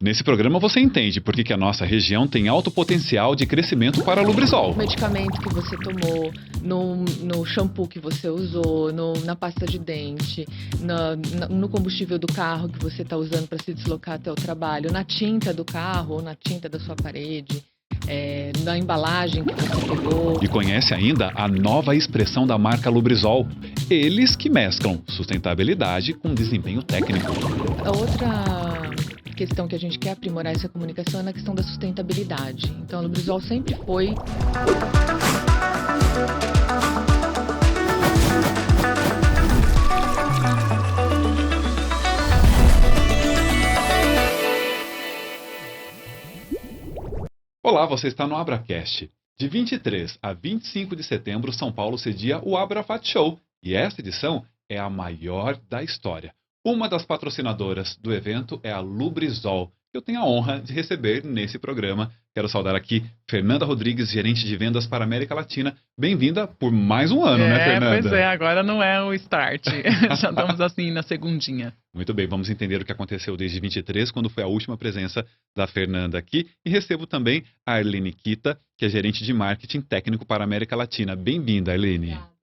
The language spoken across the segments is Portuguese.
Nesse programa você entende por que a nossa região tem alto potencial de crescimento para a Lubrizol. O medicamento que você tomou, no shampoo que você usou, na pasta de dente, no combustível do carro que você está usando para se deslocar até o trabalho, na tinta do carro ou na tinta da sua parede, na embalagem que você pegou. E conhece ainda a nova expressão da marca Lubrizol. Eles que mesclam sustentabilidade com desempenho técnico. A outra questão que a gente quer aprimorar essa comunicação é na questão da sustentabilidade. Então, a Lubrizol sempre foi... Olá, você está no AbraCast. De 23 a 25 de setembro, São Paulo cedia o AbraFat Show. E esta edição é a maior da história. Uma das patrocinadoras do evento é a Lubrizol, que eu tenho a honra de receber nesse programa. Quero saudar aqui Fernanda Rodrigues, gerente de vendas para a América Latina. Bem-vinda por mais um ano, né, Fernanda? Pois é, agora não é o start. Já estamos assim na segundinha. Muito bem, vamos entender o que aconteceu desde 23, quando foi a última presença da Fernanda aqui. E recebo também a Arlene Kita, que é gerente de marketing técnico para a América Latina. Bem-vinda, Arlene. Obrigada.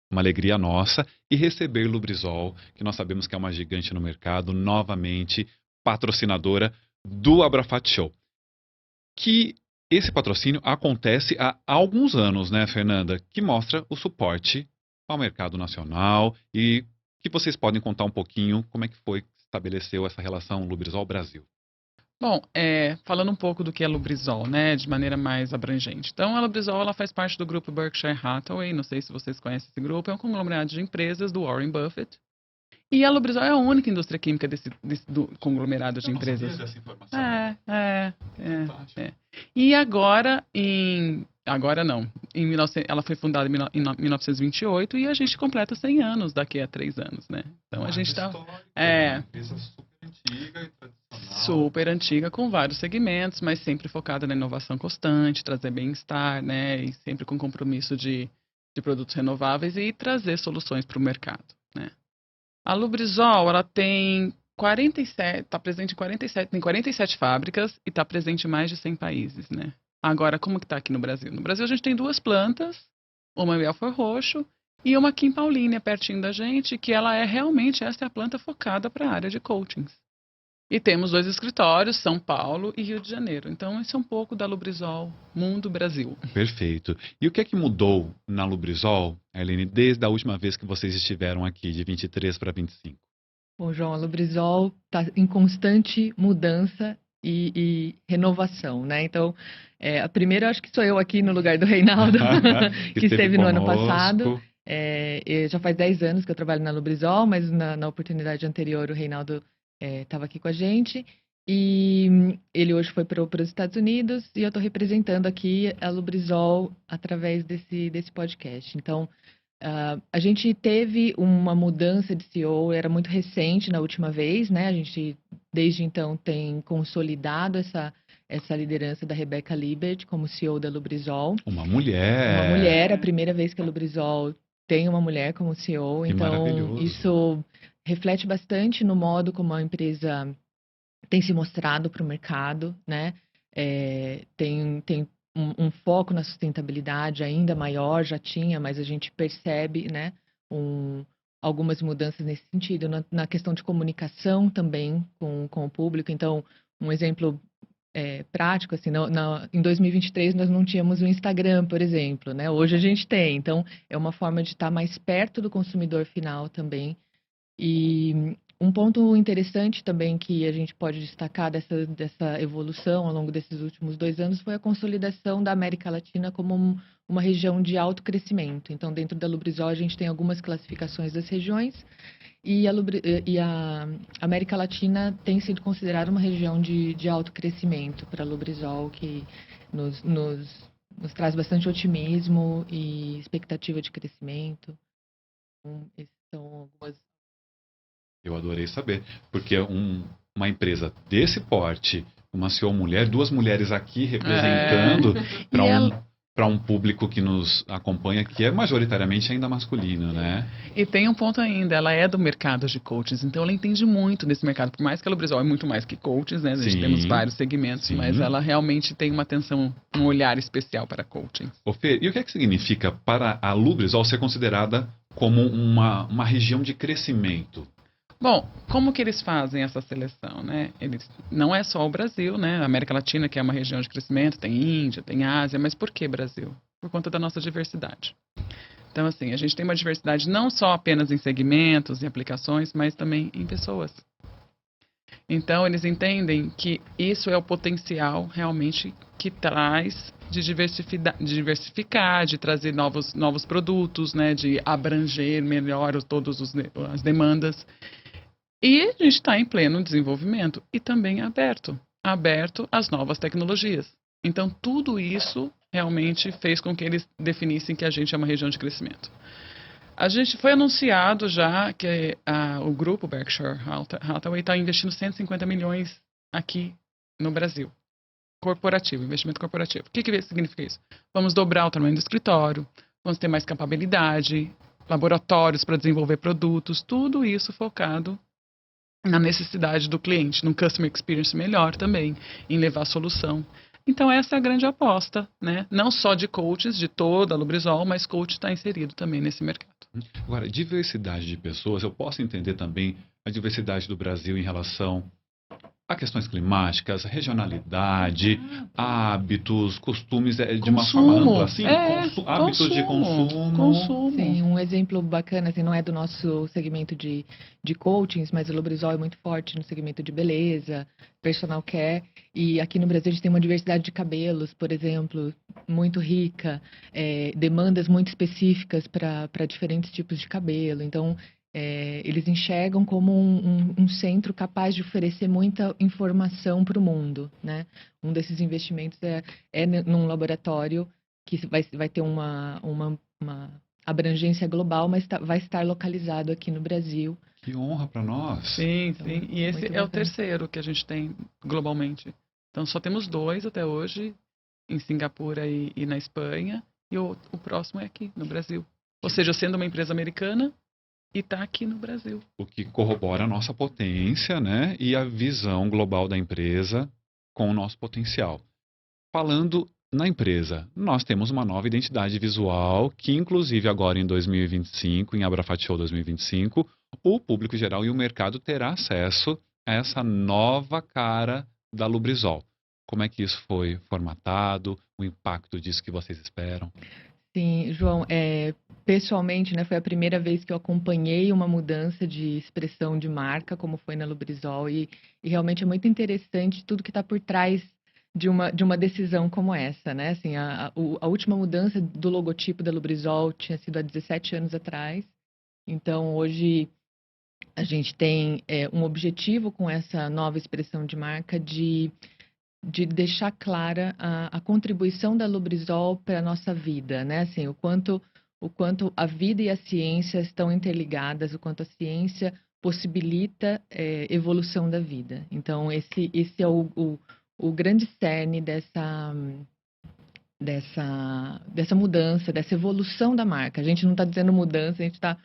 Uma alegria nossa e receber Lubrizol, que nós sabemos que é uma gigante no mercado, novamente patrocinadora do AbraFat Show. Que esse patrocínio acontece há alguns anos, né, Fernanda? Que mostra o suporte ao mercado nacional e que vocês podem contar um pouquinho como é que foi que se estabeleceu essa relação Lubrizol Brasil. Bom, falando um pouco do que é Lubrizol, né, de maneira mais abrangente. Então, a Lubrizol ela faz parte do grupo Berkshire Hathaway, não sei se vocês conhecem esse grupo, é um conglomerado de empresas do Warren Buffett. E a Lubrizol é a única indústria química do conglomerado de empresas. Eu não sabia dessa informação. E agora, ela foi fundada em 1928 e a gente completa 100 anos daqui a 3 anos, né? Então a gente está... Uma empresa super antiga e tradicional. Super antiga, com vários segmentos, mas sempre focada na inovação constante, trazer bem-estar, né? E sempre com compromisso de produtos renováveis e trazer soluções para o mercado, né? A Lubrizol, ela tem 47, está presente em 47 fábricas e está presente em mais de 100 países, né? Agora, como que está aqui no Brasil? No Brasil a gente tem 2 plantas, uma em Belford Roxo e uma aqui em Paulínia, pertinho da gente, que ela essa é a planta focada para a área de coatings. E temos 2 escritórios, São Paulo e Rio de Janeiro. Então, esse é um pouco da Lubrizol Mundo Brasil. Perfeito. E o que é que mudou na Lubrizol, Arlene, desde a última vez que vocês estiveram aqui, de 23 para 25? Bom, João, a Lubrizol está em constante mudança e renovação, né? Então, a primeira acho que sou eu aqui no lugar do Reinaldo, que esteve no ano passado. Já faz 10 anos que eu trabalho na Lubrizol, mas na oportunidade anterior o Reinaldo estava aqui com a gente. E ele hoje foi para os Estados Unidos e eu estou representando aqui a Lubrizol através desse podcast. Então, a gente teve uma mudança de CEO, era muito recente na última vez, né? A gente, desde então, tem consolidado essa liderança da Rebecca Libert como CEO da Lubrizol. Uma mulher. Uma mulher, a primeira vez que a Lubrizol tem uma mulher como CEO. Que então, maravilhoso. Isso reflete bastante no modo como a empresa tem se mostrado para o mercado, né? Tem um foco na sustentabilidade ainda maior, já tinha, mas a gente percebe, né, algumas mudanças nesse sentido. Na questão de comunicação também com o público. Então, um exemplo prático, assim, em 2023 nós não tínhamos o Instagram, por exemplo, né? Hoje a gente tem. Então, é uma forma de estar mais perto do consumidor final também. E um ponto interessante também que a gente pode destacar dessa evolução ao longo desses últimos 2 anos foi a consolidação da América Latina como uma região de alto crescimento. Então, dentro da Lubrizol, a gente tem algumas classificações das regiões e a América Latina tem sido considerada uma região de alto crescimento para a Lubrizol, que nos traz bastante otimismo e expectativa de crescimento. Então, esses são algumas... Eu adorei saber, porque uma empresa desse porte, uma CEO mulher, 2 mulheres aqui representando para para um público que nos acompanha, que é majoritariamente ainda masculino, né? E tem um ponto ainda, ela é do mercado de coaches, então ela entende muito desse mercado, por mais que a Lubrizol é muito mais que coaches, né? A gente Sim, temos vários segmentos, sim. mas ela realmente tem uma atenção, um olhar especial para coaching. Ô Fê, e o que é que significa para a Lubrizol ser considerada como uma região de crescimento? Bom, como que eles fazem essa seleção, né? Eles, não é só o Brasil, né? A América Latina, que é uma região de crescimento, tem Índia, tem Ásia, mas por que Brasil? Por conta da nossa diversidade. Então, assim, a gente tem uma diversidade não só apenas em segmentos e aplicações, mas também em pessoas. Então, eles entendem que isso é o potencial realmente que traz de diversificar, de trazer novos produtos, né? De abranger melhor todas as demandas. E a gente está em pleno desenvolvimento e também aberto às novas tecnologias. Então, tudo isso realmente fez com que eles definissem que a gente é uma região de crescimento. A gente foi anunciado já que o grupo Berkshire Hathaway está investindo 150 milhões aqui no Brasil. Corporativo, investimento corporativo. O que significa isso? Vamos dobrar o tamanho do escritório, vamos ter mais capabilidade, laboratórios para desenvolver produtos, tudo isso focado na necessidade do cliente, num customer experience melhor também, em levar a solução. Então essa é a grande aposta, né? Não só de coaches, de toda a Lubrizol, mas coach está inserido também nesse mercado. Agora, diversidade de pessoas, eu posso entender também a diversidade do Brasil em relação a questões climáticas, regionalidade, hábitos, costumes, de uma forma ampla, assim, hábitos de consumo. Sim, um exemplo bacana, assim, não é do nosso segmento de coachings, mas o Lubrizol é muito forte no segmento de beleza, personal care, e aqui no Brasil a gente tem uma diversidade de cabelos, por exemplo, muito rica, demandas muito específicas para diferentes tipos de cabelo, então eles enxergam como um centro capaz de oferecer muita informação para o mundo, né? Um desses investimentos é num laboratório que vai ter uma abrangência global, mas vai estar localizado aqui no Brasil. Que honra para nós. Sim, Então, sim. E esse muito é o bacana. terceiro que a gente tem globalmente. Então só temos 2 até hoje, em Singapura e na Espanha, e o próximo é aqui, no Brasil. Ou seja, sendo uma empresa americana, e está aqui no Brasil. O que corrobora a nossa potência, né? E a visão global da empresa com o nosso potencial. Falando na empresa, nós temos uma nova identidade visual que, inclusive, agora em 2025, em Abrafat Show 2025, o público geral e o mercado terá acesso a essa nova cara da Lubrizol. Como é que isso foi formatado? O impacto disso que vocês esperam? Sim, João, pessoalmente, né, foi a primeira vez que eu acompanhei uma mudança de expressão de marca, como foi na Lubrizol, e realmente é muito interessante tudo que está por trás de uma decisão como essa, né? Assim, a última mudança do logotipo da Lubrizol tinha sido há 17 anos atrás, então hoje a gente tem um objetivo com essa nova expressão de marca de deixar clara a contribuição da Lubrizol para a nossa vida, né? Assim, o quanto a vida e a ciência estão interligadas, o quanto a ciência possibilita evolução da vida. Então, esse é o grande cerne dessa mudança, dessa evolução da marca. A gente não está dizendo mudança, a gente está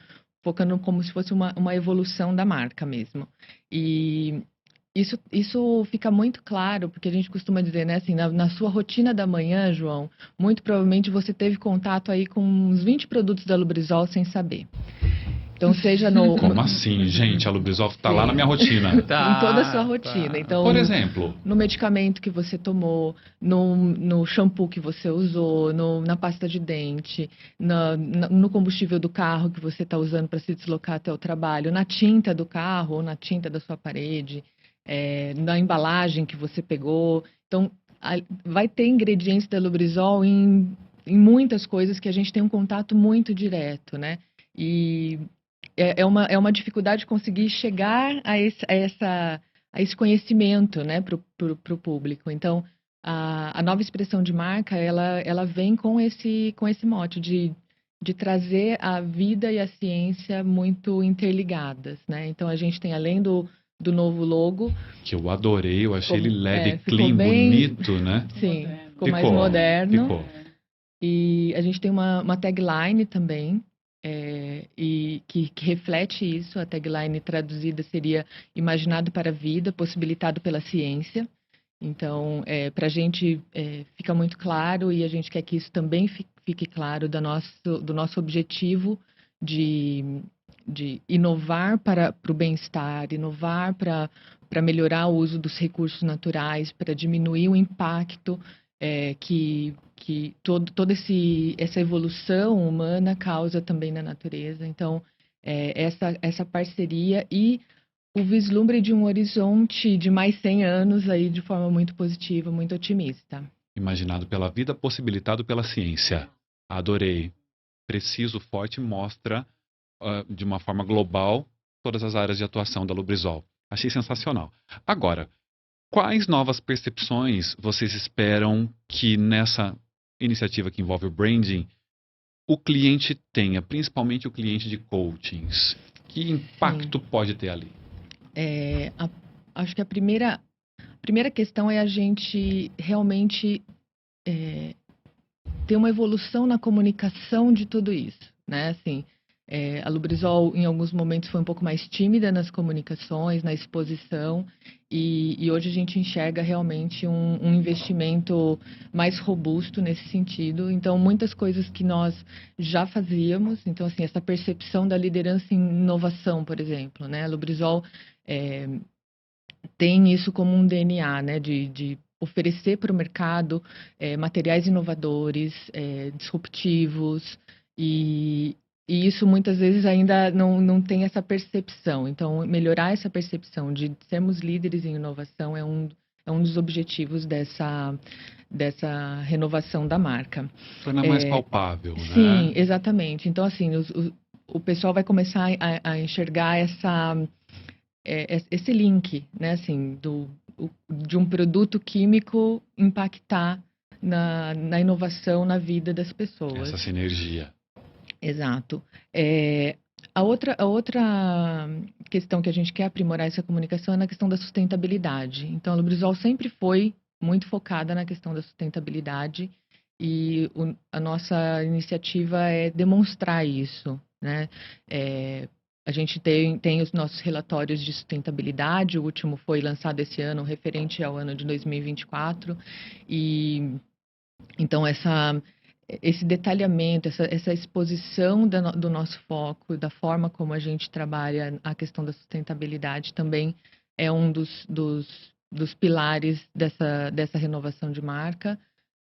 focando como se fosse uma evolução da marca mesmo. E isso fica muito claro, porque a gente costuma dizer, né, assim, na sua rotina da manhã, João, muito provavelmente você teve contato aí com uns 20 produtos da Lubrizol sem saber. Então, seja no... Como assim, gente? A Lubrizol está lá na minha rotina. Em toda a sua rotina. Então, por exemplo, no medicamento que você tomou, no shampoo que você usou, na pasta de dente, no combustível do carro que você está usando para se deslocar até o trabalho, na tinta do carro ou na tinta da sua parede, na embalagem que você pegou. Então, vai ter ingredientes da Lubrizol em muitas coisas que a gente tem um contato muito direto, né? E é uma dificuldade conseguir chegar a esse conhecimento, né, para o público. Então, a nova expressão de marca, ela vem com esse mote de trazer a vida e a ciência muito interligadas, né? Então, a gente tem, além do novo logo... Que eu adorei, eu achei ele leve, ficou clean, bem, bonito, né? Sim, ficou mais moderno. Ficou. E a gente tem uma tagline também, e que reflete isso. A tagline traduzida seria imaginado para a vida, possibilitado pela ciência. Então, para a gente fica muito claro, e a gente quer que isso também fique claro do nosso objetivo de inovar para o bem-estar, inovar para melhorar o uso dos recursos naturais, para diminuir o impacto que toda essa evolução humana causa também na natureza. Então, essa parceria e o vislumbre de um horizonte de mais 100 anos aí de forma muito positiva, muito otimista. Imaginado pela vida, possibilitado pela ciência. Adorei. Preciso, forte, mostra de uma forma global todas as áreas de atuação da Lubrizol. Achei sensacional. Agora, quais novas percepções vocês esperam que nessa iniciativa que envolve o branding o cliente tenha, principalmente o cliente de coachings? Que impacto pode ter ali? Acho que a primeira questão é a gente realmente ter uma evolução na comunicação de tudo isso, né? Assim, a Lubrizol, em alguns momentos, foi um pouco mais tímida nas comunicações, na exposição, e hoje a gente enxerga realmente um investimento mais robusto nesse sentido. Então, muitas coisas que nós já fazíamos, então, assim, essa percepção da liderança em inovação, por exemplo, né? A Lubrizol tem isso como um DNA, né? De oferecer para o mercado materiais inovadores, disruptivos, e isso muitas vezes ainda não tem essa percepção. Então, melhorar essa percepção de sermos líderes em inovação é um dos objetivos dessa renovação da marca. Tornar mais palpável, né? Sim, exatamente. Então, assim, o pessoal vai começar a enxergar esse link, né, assim, de um produto químico impactar na inovação, na vida das pessoas. Essa sinergia. Exato. A outra questão que a gente quer aprimorar essa comunicação é na questão da sustentabilidade. Então, a Lubrizol sempre foi muito focada na questão da sustentabilidade, e a nossa iniciativa é demonstrar isso, né? A gente tem os nossos relatórios de sustentabilidade, o último foi lançado esse ano, referente ao ano de 2024, e então esse detalhamento, essa exposição do nosso foco, da forma como a gente trabalha a questão da sustentabilidade, também é um dos pilares dessa renovação de marca.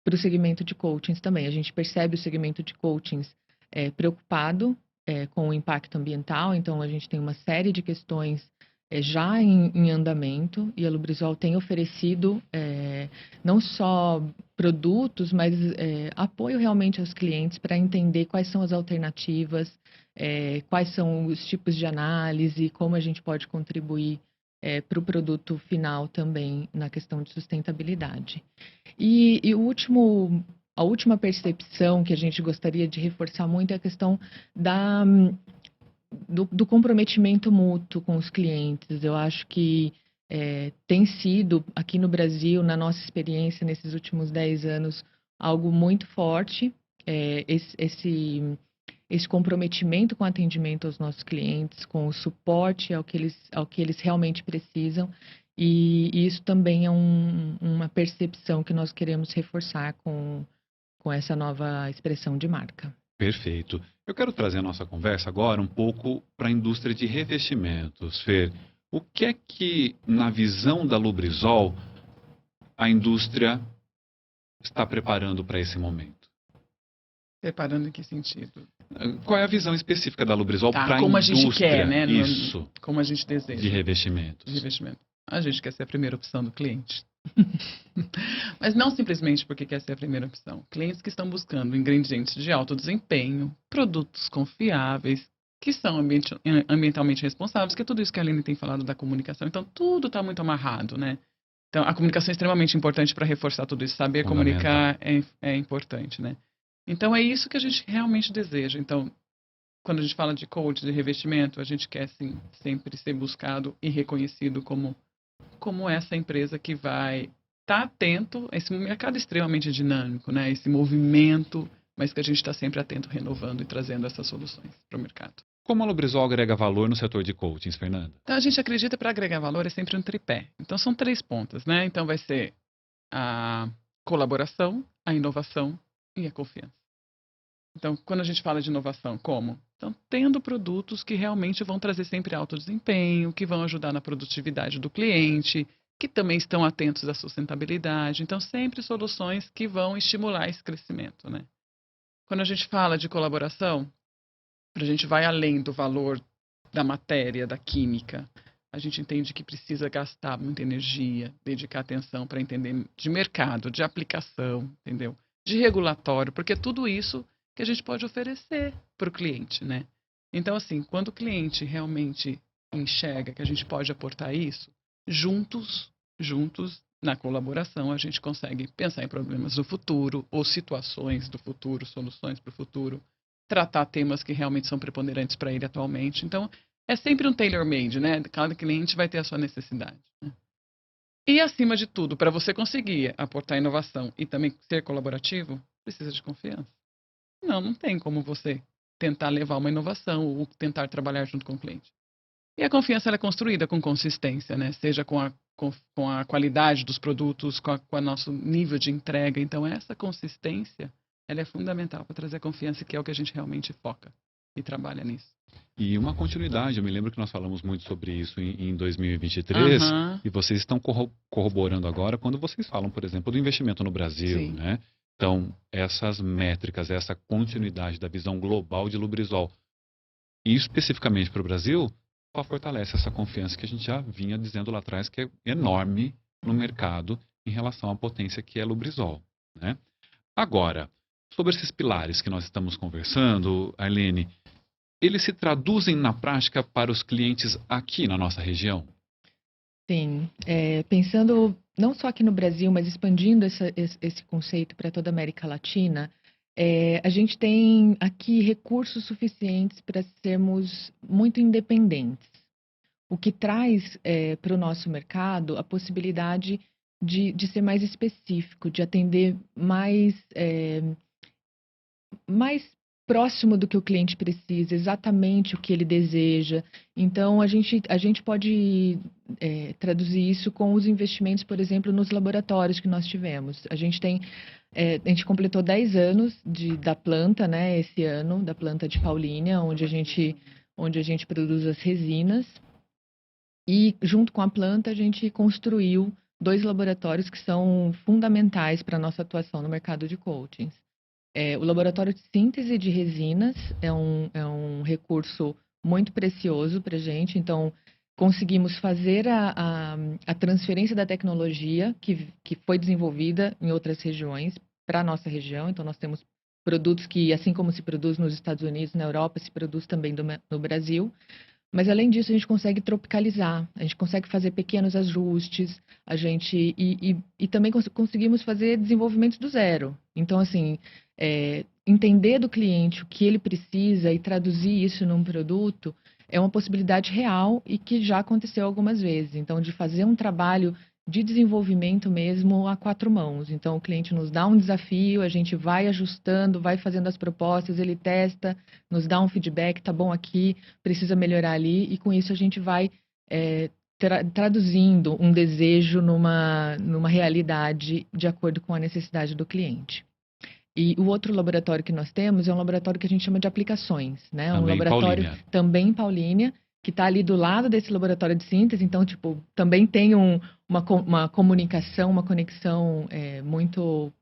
Para o segmento de coachings também, a gente percebe o segmento de coachings preocupado com o impacto ambiental, então a gente tem uma série de questões já em andamento, e a Lubrizol tem oferecido não só produtos, mas apoio realmente aos clientes para entender quais são as alternativas, quais são os tipos de análise, como a gente pode contribuir para o produto final também na questão de sustentabilidade. E a última percepção que a gente gostaria de reforçar muito é a questão do comprometimento mútuo com os clientes. Eu acho que tem sido, aqui no Brasil, na nossa experiência nesses últimos 10 anos, algo muito forte, esse comprometimento com o atendimento aos nossos clientes, com o suporte ao que eles realmente precisam, e isso também é uma percepção que nós queremos reforçar com essa nova expressão de marca. Perfeito. Eu quero trazer a nossa conversa agora um pouco para a indústria de revestimentos. Fer, o que é que, na visão da Lubrizol, a indústria está preparando para esse momento? Preparando em que sentido? Qual é a visão específica da Lubrizol para a indústria? Como a gente quer, né? Isso. Como a gente deseja. De revestimentos. De revestimento. A gente quer ser a primeira opção do cliente. Mas não simplesmente porque quer ser a primeira opção. Clientes que estão buscando ingredientes de alto desempenho, produtos confiáveis, que são ambientalmente responsáveis, que é tudo isso que a Aline tem falado da comunicação. Então, tudo está muito amarrado, né? Então, a comunicação é extremamente importante para reforçar tudo isso. Saber comunicar é importante, né? Então, é isso que a gente realmente deseja. Então, quando a gente fala de coach, de revestimento, a gente quer, sim, sempre ser buscado e reconhecido como essa empresa que vai estar atento a esse mercado extremamente dinâmico, né? Esse movimento mas que a gente está sempre atento, renovando e trazendo essas soluções para o mercado. Como a Lubrizol agrega valor no setor de coachings, Fernanda? Então, a gente acredita para agregar valor é sempre um tripé. Então, são 3 pontas, né? Então, vai ser a colaboração, a inovação e a confiança. Então, quando a gente fala de inovação, como? Então, tendo produtos que realmente vão trazer sempre alto desempenho, que vão ajudar na produtividade do cliente, que também estão atentos à sustentabilidade. Então, sempre soluções que vão estimular esse crescimento, né? Quando a gente fala de colaboração, a gente vai além do valor da matéria, da química. A gente entende que precisa gastar muita energia, dedicar atenção para entender de mercado, de aplicação, entendeu? De regulatório, porque é tudo isso que a gente pode oferecer para o cliente, né? Então, assim, quando o cliente realmente enxerga que a gente pode aportar isso, juntos, na colaboração, a gente consegue pensar em problemas do futuro, ou situações do futuro, soluções para o futuro, tratar temas que realmente são preponderantes para ele atualmente. Então, é sempre um tailor-made, né? Cada cliente vai ter a sua necessidade, né? E, acima de tudo, para você conseguir aportar inovação e também ser colaborativo, precisa de confiança. Não tem como você tentar levar uma inovação ou tentar trabalhar junto com o cliente. E a confiança ela é construída com consistência, né? Seja com a qualidade dos produtos, com o nosso nível de entrega. Então, essa consistência ela é fundamental para trazer a confiança, que é o que a gente realmente foca e trabalha nisso. E uma continuidade, eu me lembro que nós falamos muito sobre isso em 2023, e vocês estão corroborando agora quando vocês falam, por exemplo, do investimento no Brasil, Sim. né? Então, essas métricas, essa continuidade da visão global de Lubrizol, e especificamente para o Brasil, só fortalece essa confiança que a gente já vinha dizendo lá atrás, que é enorme no mercado em relação à potência que é Lubrizol, né? Agora, sobre esses pilares que nós estamos conversando, Arlene, eles se traduzem na prática para os clientes aqui na nossa região? Sim, pensando não só aqui no Brasil, mas expandindo esse conceito para toda a América Latina, a gente tem aqui recursos suficientes para sermos muito independentes, o que traz para o nosso mercado a possibilidade de ser mais específico, de atender mais próximo do que o cliente precisa, exatamente o que ele deseja. Então, a gente pode traduzir isso com os investimentos, por exemplo, nos laboratórios que nós tivemos. A gente completou 10 anos da planta, né, esse ano, da planta de Paulínia, onde a gente produz as resinas. E, junto com a planta, a gente construiu 2 laboratórios que são fundamentais para a nossa atuação no mercado de coatings. O laboratório de síntese de resinas é um recurso muito precioso para a gente. Então, conseguimos fazer a transferência da tecnologia que foi desenvolvida em outras regiões para a nossa região. Então, nós temos produtos que, assim como se produz nos Estados Unidos, na Europa, se produz também no Brasil. Mas, além disso, a gente consegue tropicalizar, a gente consegue fazer pequenos ajustes, e também conseguimos fazer desenvolvimentos do zero. Então, assim, entender do cliente o que ele precisa e traduzir isso num produto é uma possibilidade real e que já aconteceu algumas vezes. Então, de fazer um trabalho de desenvolvimento mesmo a 4 mãos. Então, o cliente nos dá um desafio, a gente vai ajustando, vai fazendo as propostas, ele testa, nos dá um feedback, tá bom aqui, precisa melhorar ali, e com isso a gente vai traduzindo um desejo numa realidade de acordo com a necessidade do cliente. E o outro laboratório que nós temos é um laboratório que a gente chama de aplicações, né? Também Um laboratório Paulínia. também em Paulínia, que está ali do lado desse laboratório de síntese. Então, tipo, também tem uma comunicação, uma conexão muito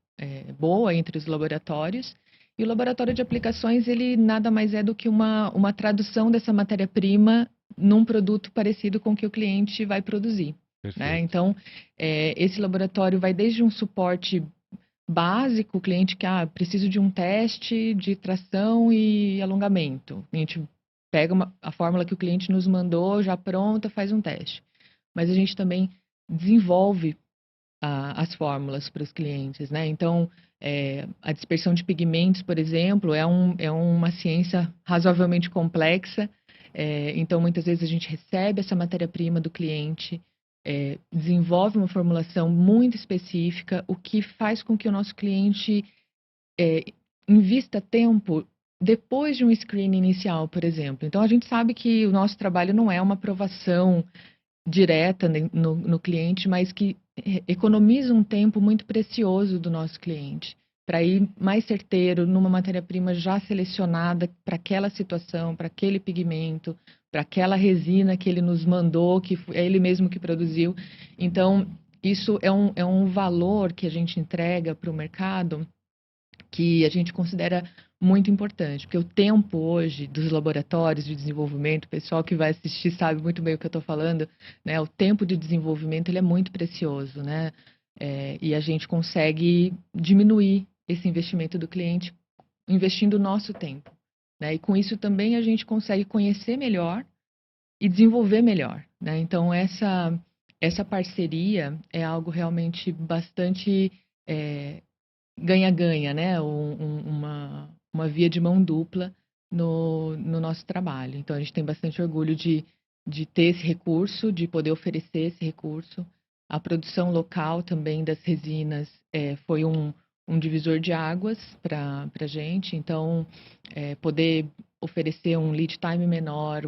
boa entre os laboratórios. E o laboratório de aplicações, ele nada mais é do que uma tradução dessa matéria-prima num produto parecido com o que o cliente vai produzir, né? Então, esse laboratório vai desde um suporte básico, o cliente que precisa de um teste de tração e alongamento. A gente pega a fórmula que o cliente nos mandou, já pronta, faz um teste. Mas a gente também desenvolve as fórmulas para os clientes, né? Então, a dispersão de pigmentos, por exemplo, é uma ciência razoavelmente complexa. Então, muitas vezes a gente recebe essa matéria-prima do cliente, desenvolve uma formulação muito específica, o que faz com que o nosso cliente invista tempo depois de um screening inicial, por exemplo. Então, a gente sabe que o nosso trabalho não é uma aprovação direta no cliente, mas que economiza um tempo muito precioso do nosso cliente, para ir mais certeiro numa matéria-prima já selecionada para aquela situação, para aquele pigmento, para aquela resina que ele nos mandou, que é ele mesmo que produziu. Então, isso é um valor que a gente entrega para o mercado que a gente considera muito importante, porque o tempo hoje dos laboratórios de desenvolvimento, o pessoal que vai assistir sabe muito bem o que eu estou falando, né? O tempo de desenvolvimento ele é muito precioso, né? E a gente consegue diminuir esse investimento do cliente investindo o nosso tempo, né? E com isso também a gente consegue conhecer melhor e desenvolver melhor, né? Então essa parceria é algo realmente bastante ganha-ganha, né? Uma via de mão dupla no nosso trabalho. Então, a gente tem bastante orgulho de ter esse recurso, de poder oferecer esse recurso. A produção local também das resinas foi um divisor de águas para a gente. Então, poder oferecer um lead time menor,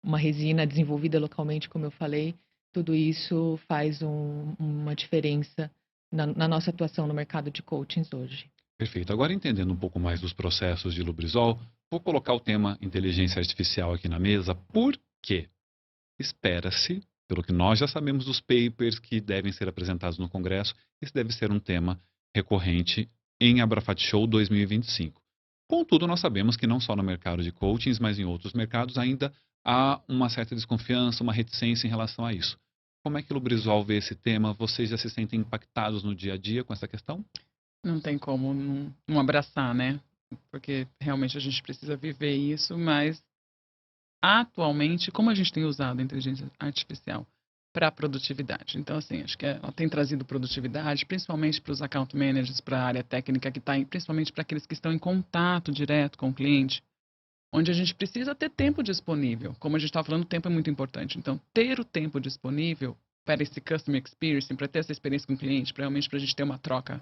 uma resina desenvolvida localmente, como eu falei, tudo isso faz uma diferença na nossa atuação no mercado de coachings hoje. Perfeito. Agora, entendendo um pouco mais dos processos de Lubrizol, vou colocar o tema inteligência artificial aqui na mesa. Por quê? Espera-se, pelo que nós já sabemos dos papers que devem ser apresentados no Congresso, esse deve ser um tema recorrente em Abrafat Show 2025. Contudo, nós sabemos que não só no mercado de coachings, mas em outros mercados ainda há uma certa desconfiança, uma reticência em relação a isso. Como é que o Lubrizol vê esse tema? Vocês já se sentem impactados no dia a dia com essa questão? Não tem como não abraçar, né? Porque realmente a gente precisa viver isso, mas atualmente, como a gente tem usado a inteligência artificial para a produtividade? Então, assim, acho que ela tem trazido produtividade, principalmente para os account managers, para a área técnica que está, principalmente para aqueles que estão em contato direto com o cliente, onde a gente precisa ter tempo disponível. Como a gente estava falando, o tempo é muito importante. Então, ter o tempo disponível para esse customer experience, para ter essa experiência com o cliente, realmente para a gente ter uma troca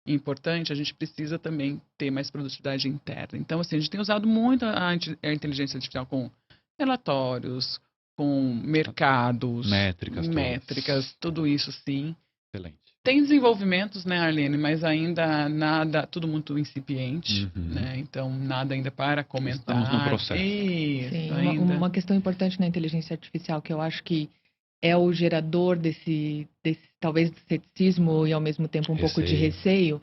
importante, a gente precisa também ter mais produtividade interna. Então, assim, a gente tem usado muito a inteligência artificial com relatórios, com mercados, métricas, tudo isso sim. Excelente. Tem desenvolvimentos, né, Arlene, mas ainda nada, tudo muito incipiente, né? Então, nada ainda para comentar. Estamos no processo. Isso, Sim, ainda. uma questão importante na inteligência artificial que eu acho que é o gerador desse talvez ceticismo e ao mesmo tempo um pouco de receio,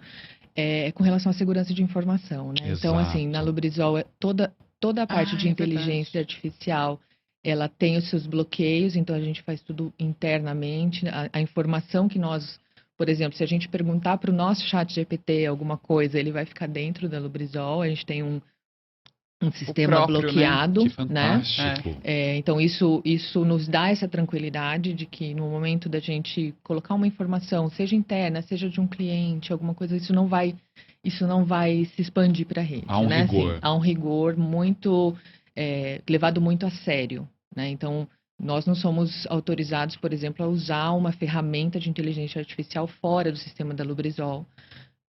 com relação à segurança de informação, né? Exato. Então, assim, na Lubrizol, toda a parte de inteligência artificial, ela tem os seus bloqueios, então a gente faz tudo internamente. A informação que nós, por exemplo, se a gente perguntar para o nosso chat GPT alguma coisa, ele vai ficar dentro da Lubrizol, a gente tem um sistema próprio, bloqueado, né? Que fantástico. Então isso nos dá essa tranquilidade de que no momento da gente colocar uma informação, seja interna, seja de um cliente, alguma coisa, isso não vai se expandir para a rede. Há um rigor. Assim, há um rigor muito levado muito a sério, né? Então nós não somos autorizados, por exemplo, a usar uma ferramenta de inteligência artificial fora do sistema da Lubrizol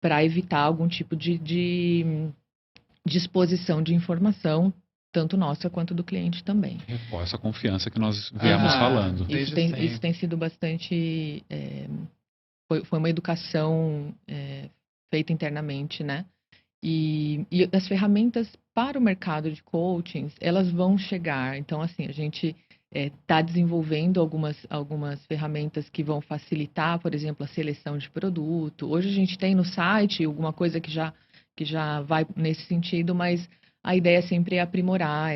para evitar algum tipo de disposição de informação, tanto nossa quanto do cliente também. Reforça a confiança que nós viemos falando. Isso tem sido bastante... foi uma educação feita internamente, né? E as ferramentas para o mercado de coachings, elas vão chegar. Então, assim, a gente está desenvolvendo algumas ferramentas que vão facilitar, por exemplo, a seleção de produto. Hoje a gente tem no site alguma coisa que já vai nesse sentido, mas a ideia sempre é aprimorar,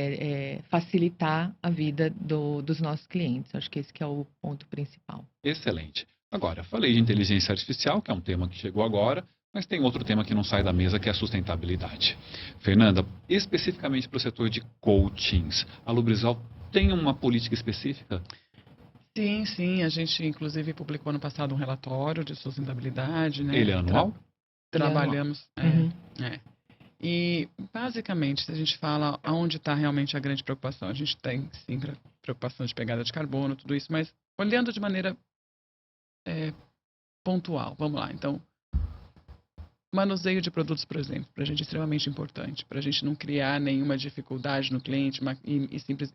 facilitar a vida dos nossos clientes. Acho que esse que é o ponto principal. Excelente. Agora, falei de inteligência artificial, que é um tema que chegou agora, mas tem outro tema que não sai da mesa, que é a sustentabilidade. Fernanda, especificamente para o setor de coachings, a Lubrizol tem uma política específica? Sim. A gente, inclusive, publicou ano passado um relatório de sustentabilidade, né? Ele é anual? Trabalhamos. E, basicamente, se a gente fala onde está realmente a grande preocupação, a gente tem, sim, preocupação de pegada de carbono, tudo isso, mas olhando de maneira pontual. Vamos lá. Então, Manuseio de produtos, por exemplo, para a gente é extremamente importante, para a gente não criar nenhuma dificuldade no cliente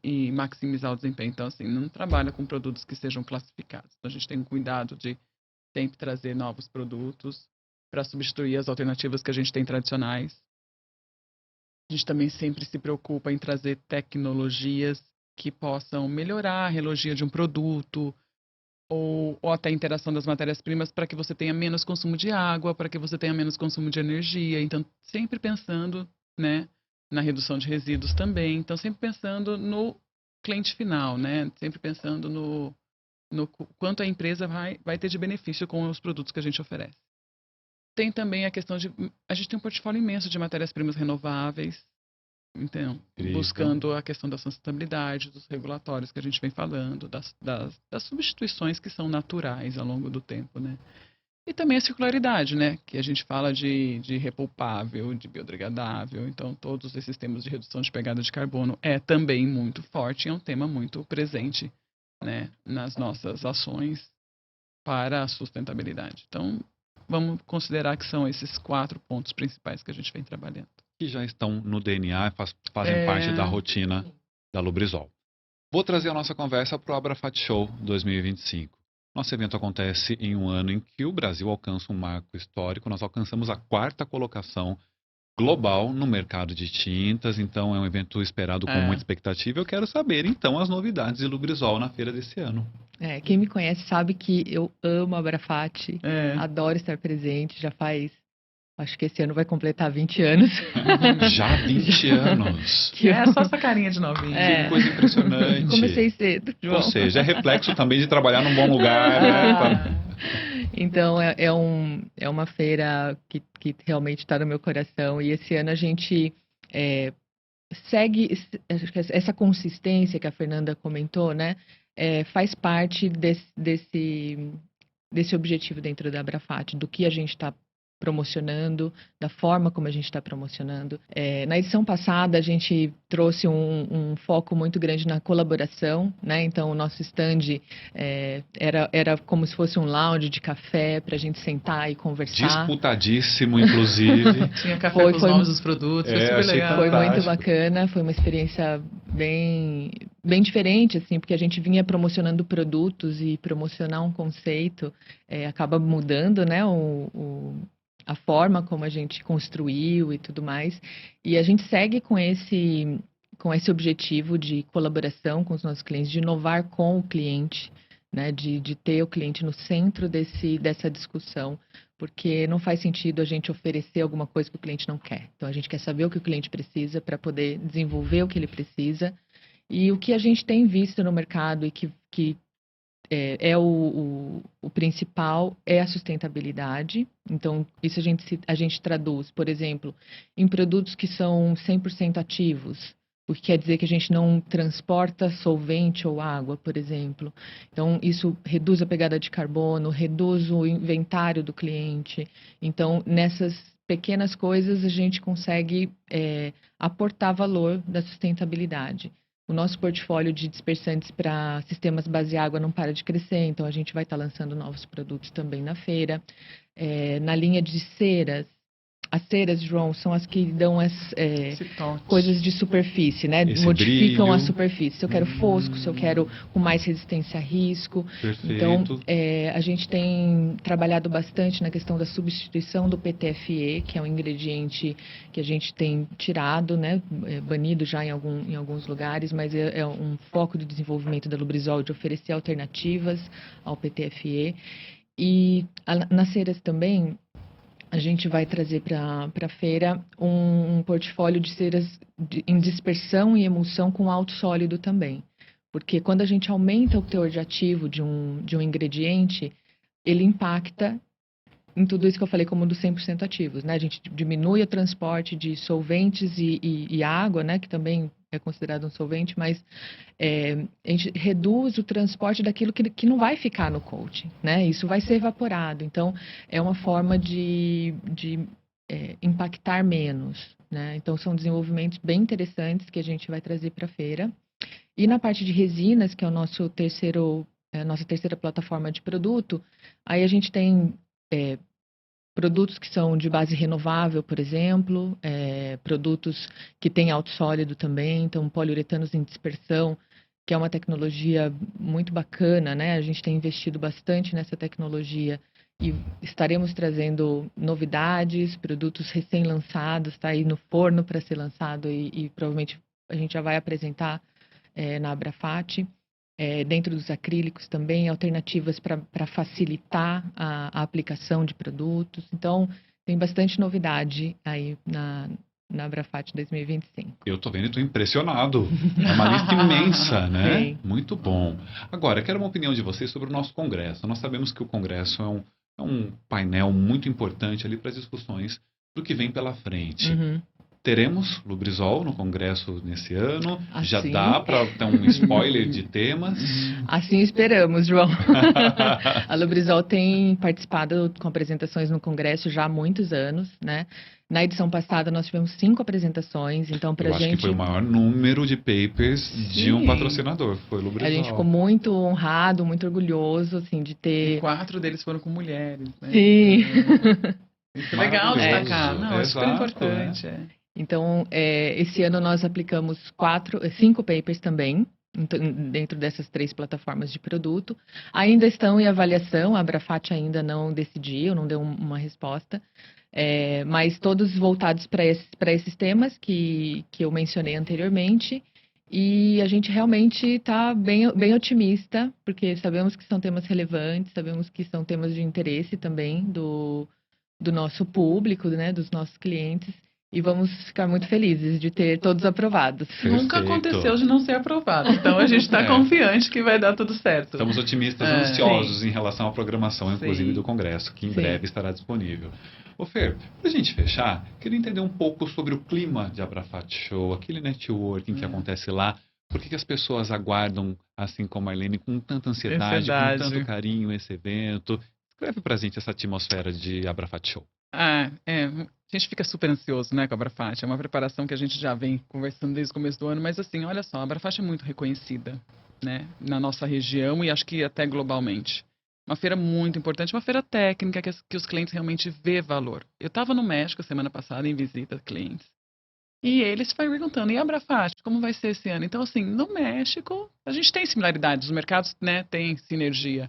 e maximizar o desempenho. Então, assim, não trabalha com produtos que sejam classificados. Então, a gente tem um cuidado de sempre trazer novos produtos para substituir as alternativas que a gente tem tradicionais. A gente também sempre se preocupa em trazer tecnologias que possam melhorar a relogia de um produto, ou até a interação das matérias-primas para que você tenha menos consumo de água, para que você tenha menos consumo de energia. Então, sempre pensando, né, na redução de resíduos também. Então, sempre pensando no cliente final, né? Sempre pensando no quanto a empresa vai ter de benefício com os produtos que a gente oferece. Tem também a questão de... A gente tem um portfólio imenso de matérias-primas renováveis. Então, Incrível. buscando a questão da sustentabilidade, dos regulatórios que a gente vem falando, das substituições que são naturais ao longo do tempo, né? E também a circularidade, né? Que a gente fala de repulpável, de biodegradável. Então, todos esses temas de redução de pegada de carbono é também muito forte e é um tema muito presente, né, nas nossas ações para a sustentabilidade. Então, vamos considerar que são esses 4 pontos principais que a gente vem trabalhando. Que já estão no DNA e fazem parte da rotina da Lubrizol. Vou trazer a nossa conversa para o Abrafat Show 2025. Nosso evento acontece em um ano em que o Brasil alcança um marco histórico. Nós alcançamos a 4ª colocação global no mercado de tintas, então é um evento esperado com muita expectativa. Eu quero saber, então, as novidades de Lubrizol na feira desse ano. Quem me conhece sabe que eu amo a Abrafat, adoro estar presente, já faz... Acho que esse ano vai completar 20 anos. Já 20 anos. É só essa carinha de novinha. Que coisa impressionante. Comecei cedo, João. Ou seja, é reflexo também de trabalhar num bom lugar, né? Então, é uma feira que realmente está no meu coração. E esse ano a gente segue essa consistência que a Fernanda comentou, né? Faz parte desse objetivo dentro da Abrafat, do que a gente está promocionando, da forma como a gente está promocionando. Na edição passada, a gente trouxe um foco muito grande na colaboração, né? Então, o nosso stand era como se fosse um lounge de café para a gente sentar e conversar. Disputadíssimo, inclusive. Tinha café com os nomes dos produtos, foi super legal. Foi muito bacana, foi uma experiência bem diferente, assim, porque a gente vinha promocionando produtos e promocionar um conceito acaba mudando, né? A forma como a gente construiu e tudo mais. E a gente segue com esse objetivo de colaboração com os nossos clientes, de inovar com o cliente, né? De ter o cliente no centro dessa discussão, porque não faz sentido a gente oferecer alguma coisa que o cliente não quer. Então, a gente quer saber o que o cliente precisa para poder desenvolver o que ele precisa. E o que a gente tem visto no mercado e que o principal é a sustentabilidade. Então, isso a gente traduz, por exemplo, em produtos que são 100% ativos, o que quer dizer que a gente não transporta solvente ou água, por exemplo. Então, isso reduz a pegada de carbono, reduz o inventário do cliente. Então, nessas pequenas coisas, a gente consegue aportar valor da sustentabilidade. O nosso portfólio de dispersantes para sistemas base água não para de crescer, então a gente vai estar lançando novos produtos também na feira. Na linha de ceras, as ceras, João, são as que dão as coisas de superfície, né? Modificam a superfície. Se eu quero fosco, se eu quero com mais resistência a risco. Perfeito. Então, a gente tem trabalhado bastante na questão da substituição do PTFE, que é um ingrediente que a gente tem tirado, né? Banido já em alguns lugares, mas é um foco de desenvolvimento da Lubrizol de oferecer alternativas ao PTFE. E nas ceras também, a gente vai trazer para a feira um portfólio de ceras em dispersão e emulsão com alto sólido também. Porque quando a gente aumenta o teor de ativo de um ingrediente, ele impacta em tudo isso que eu falei como dos 100% ativos, né? A gente diminui o transporte de solventes e água, né? Que também é considerado um solvente, mas a gente reduz o transporte daquilo que não vai ficar no coating, né? Isso vai ser evaporado. Então, é uma forma de impactar menos, né? Então, são desenvolvimentos bem interessantes que a gente vai trazer para a feira. E na parte de resinas, que é a nossa terceira plataforma de produto, aí a gente tem produtos que são de base renovável, por exemplo, produtos que têm alto sólido também, então poliuretanos em dispersão, que é uma tecnologia muito bacana, né? A gente tem investido bastante nessa tecnologia e estaremos trazendo novidades, produtos recém-lançados, está aí no forno para ser lançado e provavelmente a gente já vai apresentar na Abrafate. Dentro dos acrílicos também, alternativas para facilitar a aplicação de produtos. Então, tem bastante novidade aí na Abrafate 2025. Eu tô vendo e tô impressionado. É uma lista imensa, né? Sim. Muito bom. Agora, eu quero uma opinião de vocês sobre o nosso Congresso. Nós sabemos que o Congresso é um painel muito importante ali para as discussões do que vem pela frente. Uhum. Teremos Lubrizol no Congresso nesse ano? Já Assim. dá para ter um spoiler de temas? Assim esperamos, João. A Lubrizol tem participado com apresentações no Congresso já há muitos anos, né? Na edição passada nós tivemos 5 apresentações, então pra Eu acho gente... que foi o maior número de papers de um Sim. patrocinador, foi o Lubrizol. A gente ficou muito honrado, muito orgulhoso, assim, de E ter... 4 deles foram com mulheres, né? Sim. Isso é legal Maravilhoso. destacar. Não, é super Exato, importante. Então, esse ano nós aplicamos 5 papers também, dentro dessas 3 plataformas de produto. Ainda estão em avaliação, a Abrafate ainda não decidiu, não deu uma resposta, mas todos voltados para esses temas que eu mencionei anteriormente. E a gente realmente está bem otimista, porque sabemos que são temas relevantes, sabemos que são temas de interesse também do nosso público, né, dos nossos clientes. E vamos ficar muito felizes de ter todos aprovados. Nunca Perfeito. aconteceu de não ser aprovado. Então a gente está confiante que vai dar tudo certo. Estamos otimistas, ansiosos Sim. em relação à programação, inclusive, Sim. do Congresso, que em Sim. breve estará disponível. Ô Fer, para a gente fechar, queria entender um pouco sobre o clima de Abrafate Show, aquele networking que acontece lá. Por que as pessoas aguardam, assim como a Arlene, com tanta ansiedade, com Ansiedade. tanto carinho esse evento? Escreve pra gente essa atmosfera de Abrafate Show. A gente fica super ansioso, né, com a Abrafate. É uma preparação que a gente já vem conversando desde o começo do ano, mas assim, olha só, a Abrafate é muito reconhecida, né, na nossa região e acho que até globalmente. Uma feira muito importante, uma feira técnica que os clientes realmente vê valor. Eu estava no México semana passada em visita a clientes e eles ficam perguntando, e a Abrafate, como vai ser esse ano? Então, assim, no México, a gente tem similaridades, os mercados, né, têm sinergia.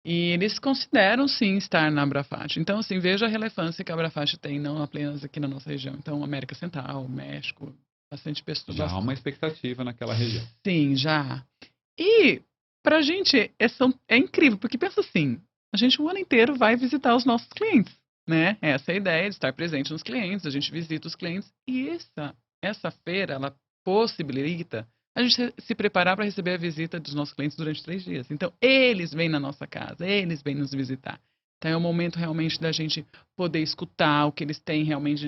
E eles consideram, sim, estar na Abrafate. Então, assim, veja a relevância que a Abrafate tem, não apenas aqui na nossa região. Então, América Central, México, bastante pessoas. Já há uma expectativa naquela região. Sim, já. E, pra gente, é incrível, porque pensa assim, a gente o ano inteiro vai visitar os nossos clientes, né? Essa é a ideia de estar presente nos clientes, a gente visita os clientes. E essa feira, ela possibilita a gente se preparar para receber a visita dos nossos clientes durante 3 dias. Então, eles vêm na nossa casa, eles vêm nos visitar. Então, é o momento realmente da gente poder escutar o que eles têm realmente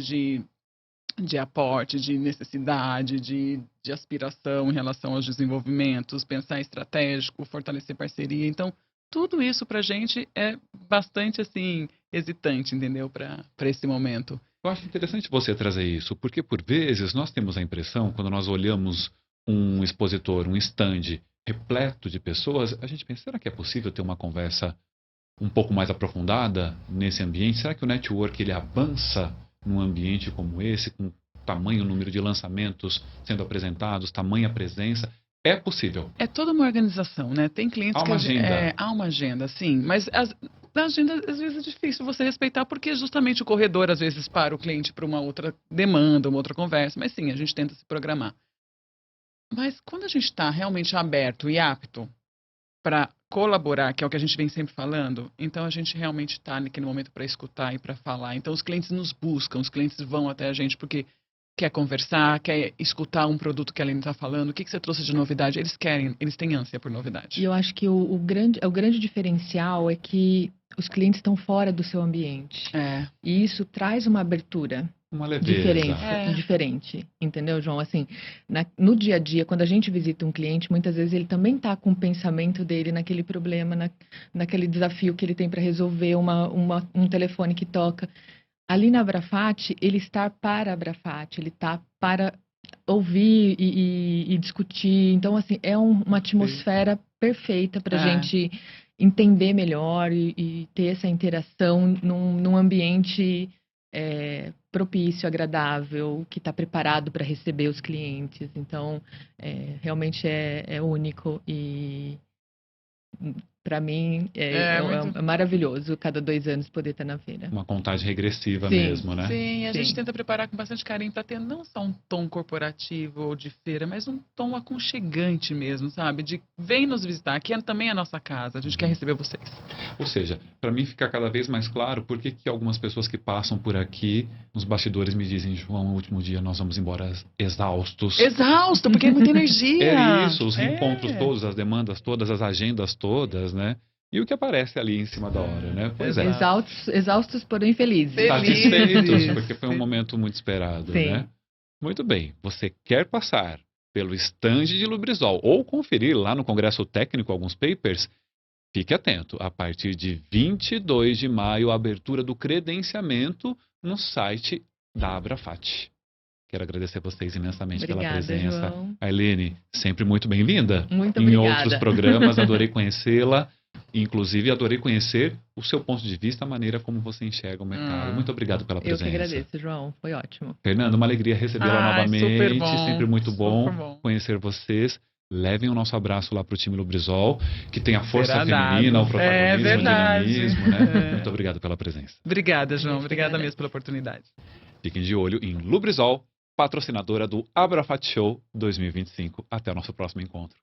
de aporte, de necessidade, de aspiração em relação aos desenvolvimentos, pensar estratégico, fortalecer parceria. Então, tudo isso para a gente é bastante, assim, hesitante, entendeu? Para esse momento. Eu acho interessante você trazer isso, porque por vezes nós temos a impressão, quando nós olhamos um expositor, um stand repleto de pessoas, a gente pensa, será que é possível ter uma conversa um pouco mais aprofundada nesse ambiente? Será que o network ele avança num ambiente como esse, com tamanho número de lançamentos sendo apresentados, tamanha presença? É possível. É toda uma organização, né? Tem clientes Há uma agenda. Há uma agenda, sim, mas a agenda às vezes é difícil você respeitar porque justamente o corredor às vezes para o cliente para uma outra demanda, uma outra conversa, mas sim, a gente tenta se programar. Mas quando a gente está realmente aberto e apto para colaborar, que é o que a gente vem sempre falando, então a gente realmente está naquele momento para escutar e para falar. Então os clientes nos buscam, os clientes vão até a gente porque quer conversar, quer escutar um produto que a Aline está falando, o que você trouxe de novidade. Eles têm ânsia por novidade. E eu acho que o grande diferencial é que os clientes estão fora do seu ambiente. E isso traz uma abertura. Uma leveza. Diferente, entendeu, João? Assim, no dia a dia, quando a gente visita um cliente, muitas vezes ele também está com o pensamento dele naquele problema, naquele desafio que ele tem para resolver, um telefone que toca. Ali na Abrafate, ele está para a Abrafate, ele está para ouvir e discutir. Então, assim, é uma atmosfera perfeita para a gente entender melhor e ter essa interação num ambiente propício, agradável, que está preparado para receber os clientes. Então, realmente é único e para mim é maravilhoso cada 2 anos poder estar na feira. Uma contagem regressiva Sim, mesmo, né? Sim, a gente Sim. tenta preparar com bastante carinho para ter não só um tom corporativo ou de feira, mas um tom aconchegante mesmo, sabe? De vem nos visitar, aqui também é a nossa casa, a gente quer receber vocês. Ou seja, para mim fica cada vez mais claro por que algumas pessoas que passam por aqui nos bastidores me dizem: João, no último dia nós vamos embora exaustos. Exausto, porque é muita energia. É isso, os encontros todos, as demandas todas, as agendas todas, né? E o que aparece ali em cima da hora, né? Pois é. Exaustos, porém felizes. Satisfeitos, porque foi um momento muito esperado, Sim. né? Muito bem. Você quer passar pelo stand de Lubrizol ou conferir lá no Congresso Técnico alguns papers? Fique atento. A partir de 22 de maio, a abertura do credenciamento no site da Abrafat. Quero agradecer vocês imensamente pela presença. João. Ailene, sempre muito bem-vinda. Muito Em obrigada. outros programas, adorei conhecê-la. Inclusive, adorei conhecer o seu ponto de vista, a maneira como você enxerga o mercado. Muito obrigado pela Eu presença. que agradeço, João. Foi ótimo. Fernando, uma alegria recebê-la novamente. Super bom, Sempre muito super bom conhecer vocês. Levem o nosso abraço lá para o time Lubrizol, que tem a força Será feminina, dado. o protagonismo, o verdade. dinamismo, né? Muito obrigado pela presença. Obrigada, João. Obrigada mesmo pela oportunidade. Fiquem de olho em Lubrizol, patrocinadora do Abrafat Show 2025. Até o nosso próximo encontro.